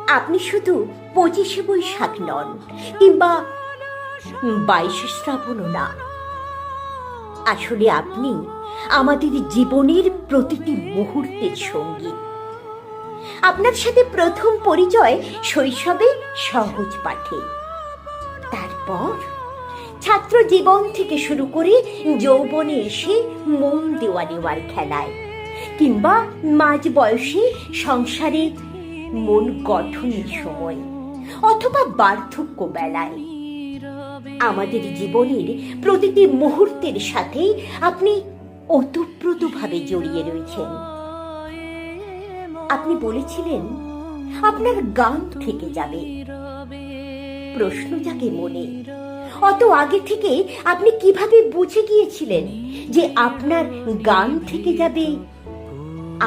আপনি শুধু 25শে বৈশাখ নন, কিংবা 22শে শ্রাবণও না। আসলে আপনি আমাদের জীবনের প্রতিটি মুহূর্তের সঙ্গী। আপনার সাথে প্রথম পরিচয় শৈশবে সহজ পাঠে, তারপর ছাত্র জীবন থেকে শুরু করে যৌবনে এসে মন দেওয়া নেওয়ার খেলায়, কিংবা মাঝ বয়সে সংসারে মন গঠনের সময়, অথবা বার্ধক্য বেলায়। আমাদের জীবনের প্রতিটি মুহূর্তের সাথেই আপনি ওতপ্রোতভাবে জড়িয়ে রয়েছেন। আপনি বলেছিলেন আপনার গান থেকে যাবে। প্রশ্ন জাগে মনে, অত আগে থেকে আপনি কিভাবে বুঝে গিয়েছিলেন যে আপনার গান থেকে যাবে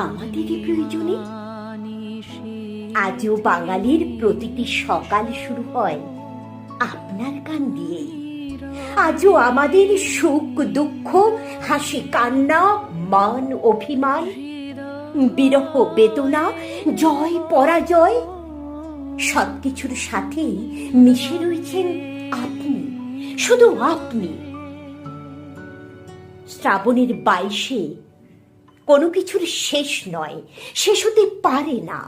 আমাদেরই প্রয়োজনে? আজও বাঙালির প্রতিটি সকাল শুরু হয় আপনার গান দিয়েই। আজও আমাদের সুখ দুঃখ, হাসি কান্না, মান অভিমান, বিরহ বেদনা, জয় পরাজয়, সবকিছুর সাথেই মিশে রয়েছেন আপনি, শুধু আপনি। শ্রাবণের 22শে কোনো কিছুর শেষ নয়, শেষ হতে পারে না।